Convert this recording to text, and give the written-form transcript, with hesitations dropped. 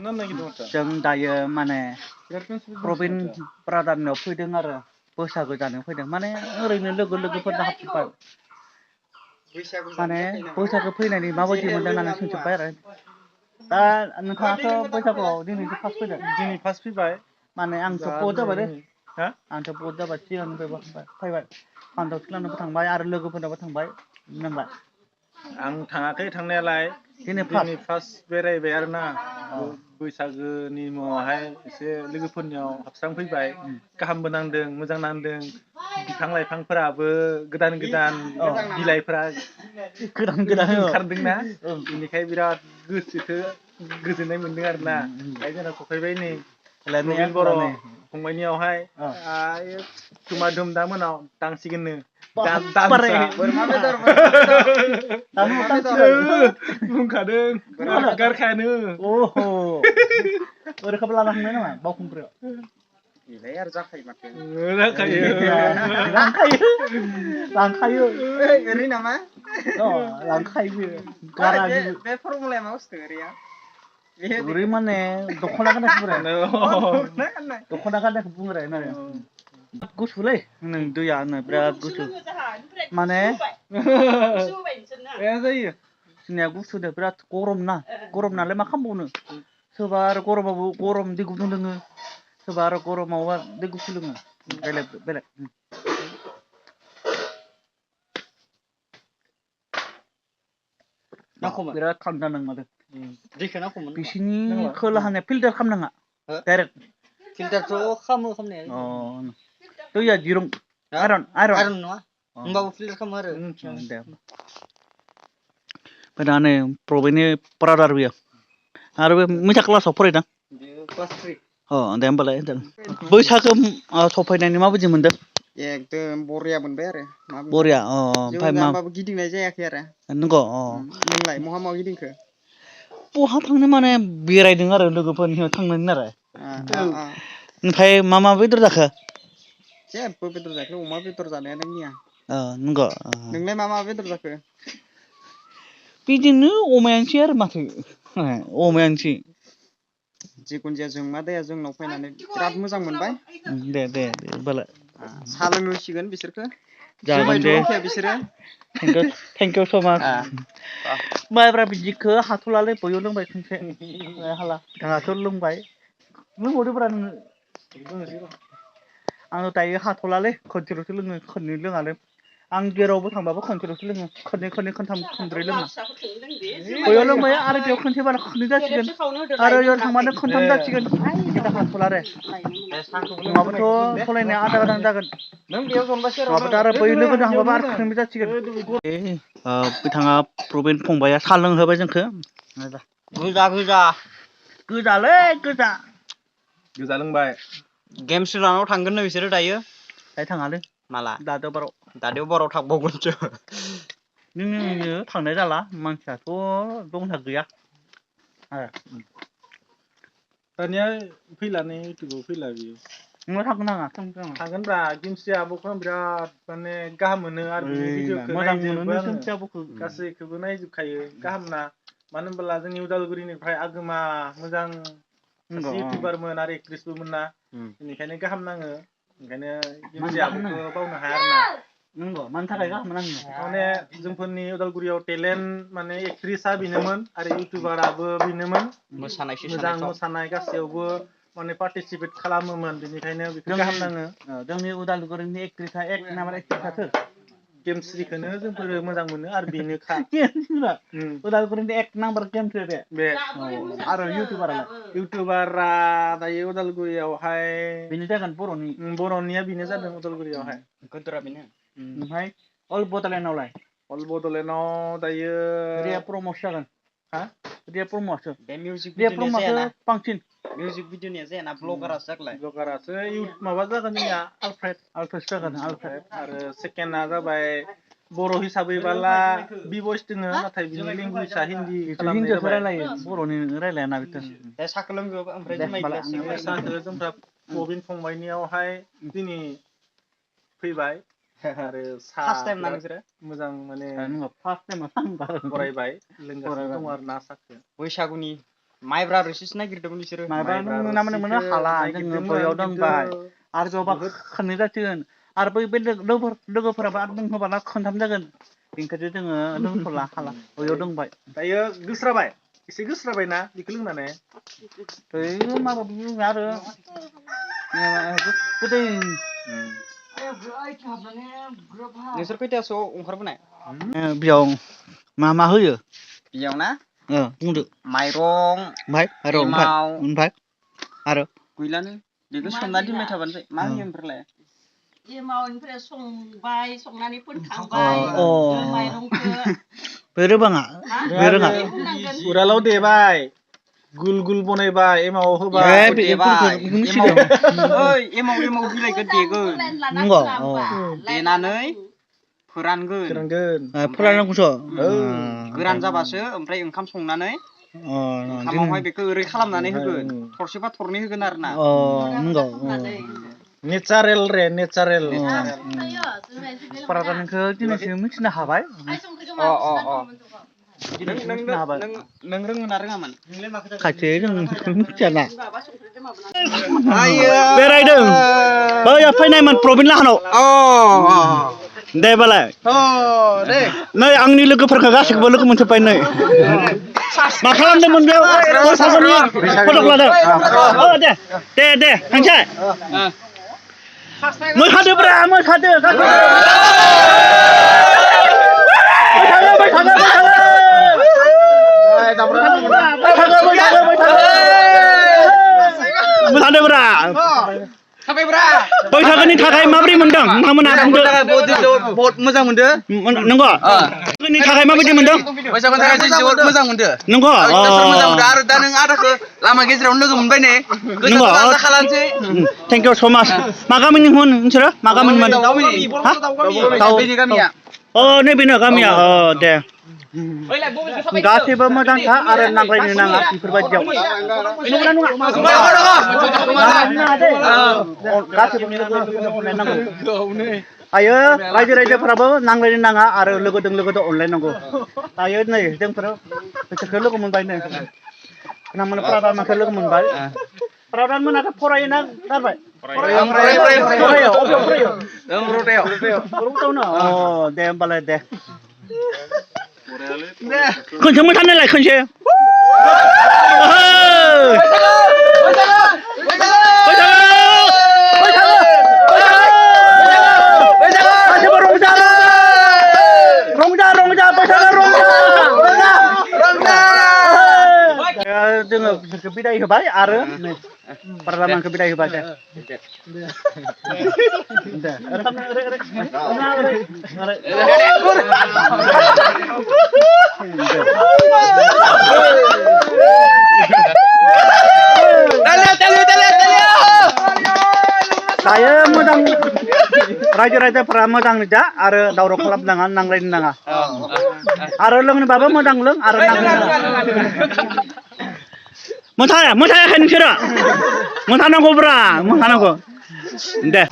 जों दायो माने प्रबिन ब्रादारनाव फैदों आरो बैसागु जानो फैदों माने ओरैनो लोगोफोरजों हाबबाय माने बैसागु फैनायनि माबायदि मोनदों होननानै सोंजोबबाय आरो दा नोंथाङाथ' बैसागुआव दिनैसो फार्स्ट फैदों दिनै फार्स्ट फैबाय माने आंथ' बहुद जाबाय हा आंथ' बहुद जाबाय सिगांनिफ्रायबो फैबाय फान्दाव सिख्लानोबो थांबाय आरो लोगोफोरनावबो थांबाय नोंबाय आं थाङाखै थांनायालाय दिनै फार्स्ट बेरायबाय आरोना बैसागोनि मुङावहाय एसे लोगोफोरनियाव हाबस्रांफैबाय गाहामबो नांदों मोजां नांदों बिफां लाइफांफोराबो गोदान बिलाइफोरा गोदान ओंखारदोंना बेनिखाय बिराद गोसोखौ गोजोननाय मोनदों आरोना ओमफ्राय जोंना सफैबाय नै प्रबिन बर' फंबाइनियावहाय धुमा धुम दा मोनाव दांसिगोननो बोरमा बेदर बुंखादों गारखायानो ओरैखौबो लाना थांनाय नामा बावखुंग्रियाव बेलाय आरो जाखायो माथो लांखायो ओरै नामा लांखायो बे फर्मुलाया मा बुस्थु ओरैया ओरै माने दख'ना गाननायखौ बुङो रे गुसुलै नों दैया बिराद गुसु माने जायो जोंनिया गुसुदो बिराद गरम नालाय मा खालामबावनो सोरबा आरो गरमावबो गरम दै गुदुं लोङो सोरबा आरो गरमाव दै गुसु लोङो बेलेग बिराद थान्दा नांमारदों दैखौ नांगौमोन बिसिनि खोलाहानिया फिल्टार खालामनाङा डाइरेक्ट फिल्टारथ' खालामनाया दैया दिरुं आयरन नङा होमबाबो फिल्टार खालामो आरो दे दा नै प्रबिननि ब्रादार बियो आरो बे मोजां क्लासाव फरायदों क्लास 3 दे होमबालाय बैसागो सफैनायनि माबायदि मोनदों एकदम बरिया मोनबाय आरो बरिया ओमफ्राय होमबाबो गिदिंनाय जायाखै आरो नंगौ नोंलाय बहा गिदिंखो बहा थांनो माने बेरायदों आरो लोगोफोरनियाव थांनोन आरो ओमफ्राय मा बेदर जाखो जेबो बेदर जायाखै अमा बेदर जानायानो मैया नंगौ नोंलाय मा बेदर जाखो बिदिनो अमायानोसै आरो माथो अमायानोसै जिखुनु जाया जोंमा दैया जोंनाव फैनानै बिराद मोजां मोनबाय दे होमबालाय साहा लोंहोसिगोन बिसोरखो जागोन दे बिसोरो थेंक इउ स' माच माइब्रा बिदिखौ हाथ'लालै बयबो लोंबाय खनसे हाला आंहाथ' लोंबाय लोंबावदोब्रा नोङो आङो दायो हाथ'लालै खनसेल'सो लोङो खननै लोङालै आं जेरावबो थांबाबो खनसेल'सो लोङो खननै खनथाम खनब्रै लोङा बयबो लोंबाय आरो बेयाव खनसे बारा खननै जासिगोन आरो बेयाव थांबानो खनथाम जासिगोन दा हाथ'ला रे नङाबाथ' सलायनाया आदा जागोन नङाबाथ' आरो बै लोगोजों थांबाबो आरो खननै जासिगोन बिथाङा प्रबिन फंबाया साहा लोंहोबाय जोंखौ गोजालै गोजा लोंबाय गेम्स लानाव थांगोन बिसोरो दायो थाङालै माला दादेव बाराव थांबावगोनसो नों थांनाय जाला मानसियाथ' दंना गैया दानिया फैलानै इउटुबाव फैला बियो नोंनाव थांगोन नाङा थांगोनब्रा गेमस्रियाबोखौ आं बिराद माने गाहाम मोनो आरो बिनि भिडिअखौ नायजोबो आङो गासैखौबो नायजोबखायो गाहामना मानो होनबोला जोंनि उदालगुरिनिफ्राय आगोमा मोजां सासे इउटुबारमोन आरो एक्ट्रिसबोमोन ना बेनिखायनो गाहाम नाङो ओंखायनो गेमस्रियाबोखौ बावनो हाया आरोना नंगौ मानि थाखाय गाहाम नाङो माने जोंफोरनि उदालगुरियाव टेलेन्ट माने एक्ट्रिसआ बेनोमोन आरो इउटुबाराबो बेनोमोन मोजां मोसानाय गासैयावबो माने पार्टिसिपेट खालामोमोन बेनिखायनो बेखौ गाहाम नाङो जोंनि उदालगुरिनि एक्ट्रिसआ एक नाम्बार एक्ट्रिसआसो गेमस्रिखौनो जोंफोरो मोजां मोनो आरो बेनोखा उदालगुरिनि एक नाम्बार गेमस्रि बे आरो इउटुबारा दायो उदालगुरियावहाय बेनो जागोन बर'निया बेनो जादों उदालगुरियावहाय ओमफ्राय अल बड'लेण्डआवलाय अल बड'लेण्डआव दायो रिया प्रमद जागोन रिया प्रमदसो बे मिउजिक भिडिअ'निया बांसिन मिउजिक भिडिअ'निया जायाना ब्लगारासो जागोनलाय ब्लगारासो माबा जागोन जोंनिया आलफ्रेड जागोन आरो सेकेन्डआ जाबाय बर' हिसाबैबाला बि बयस दोङो नाथाय बिनि लेंगुवेजआ हिन्दी खालामनाय जाबाय बर'नि रायलायाना साहाखौ लोंगो ओमफ्राय साहाखौ जोंफ्रा प्रबिन फंबाइनियावहाय दिनै फैबाय आरो फार्स्ट टाइम ना नोंसोरो मोजां माने फार्स्ट टाइम फरायबाय लोंगासिनो दङ आरो ना साहखौ बैसागुनि माइब्रा रोसिसो नागिरदोंमोन बिसोरो माबा नों ना मोनो हाला जोङो बयाव दंबाय आरो जबा खननै जासिगोन आरो बै लोगोफोराबो आरो जों होबाना खोनथाम जागोन बेनिखायनो जोङो लोंथ'ला हाला बयाव दंबाय दायो गोस्राबाय एसे गोस्राबाय ना बेखौ लोंनानै ओइ माबा आरो गोदै नोंसोर खैथासोआव ओंखारबोनाय बेयाव मा होयो बेयाव ना बुंदो माइरं ओमफ्राय आरो गैलानो बेखौ सोमना दोनबाय थाबानो जायो मा होयो ओमफ्रायलाय एमावनिफ्राय संबाय संनानै फोनखांबाय माइरंखौ बे रोबाङा बे रोङा उरालाव देबाय गुल गुल बनायबाय एमाव होबाय एमाव बिलाइखौ देगोन देनानै फोराननांगौसो गोरान जाबासो ओमफ्राय ओंखाम संनानै ओंखामावहाय बेखौ ओरै खालामनानै होगोन थरसेबा थरनै होगोन आरो ना नंगौ नेचारेल पारागानखौ दिनैसो मिथिनो हाबाय नों रोङो ना रोङामोन खायसे जों मिथियाना बेरायदों बैया फैनायमोन प्रबिन लाहानाव दे बालाय नै आंनि लोगोफोरखौ गासैखौबो लोगो मोनजोब्बाय नै मा खालामदोंमोन बेयाव फटक लादों दे थांसै मोसादोब्रा मोसादो मोसादोब्रा बैसागोनि थाखाय माबोरै मोनदों नोंथांमोना बहुत मोजां मोनदो नंगौ बैसागोनि थाखाय माबायदि मोनदों बैसागोनि थाखाय जोबोद मोजां मोनदो नंगौ मोजां मोनदो आरो दा नों आदाखौ लामा गेजेरावनो लोगो मोनबाय ने नंगौ खालामसै थेंक इउ स माच मा गामिनि मोन नोंसोरो मा गामिनिमोन बेनि गामिया नैबेनो गामिया दे गासैबो मोजांखा आरो नांलायनो नाङा बेफोरबायदियाव आयो रायजो राजाफोराबो नांलायनो नाङा आरो लोगोजों अनलायनांगौ दायो नै जोंफोरो बिसोरखौ लोगो मोनबाय नै नामोन प्रादानखौ लोगो मोनबाय प्रादान मोनाथ' फरायोना गारबाय दे होमबालाय दे खनसे मोसानायलाय खनसे जोङो बिसोरखौ बिदाय होबाय आरो पार्लामेन्टखौ बिदाय होबाय दे दायो मोजां रायजो राजाफोरा मोजां जा आरो दावराव खालामनाङा नांलायनो नाङा आरो लोंनोबाबो मोजां लों आरो नांलायनो मोसायाखै नोंसोरो मोसानांगौब्रा दे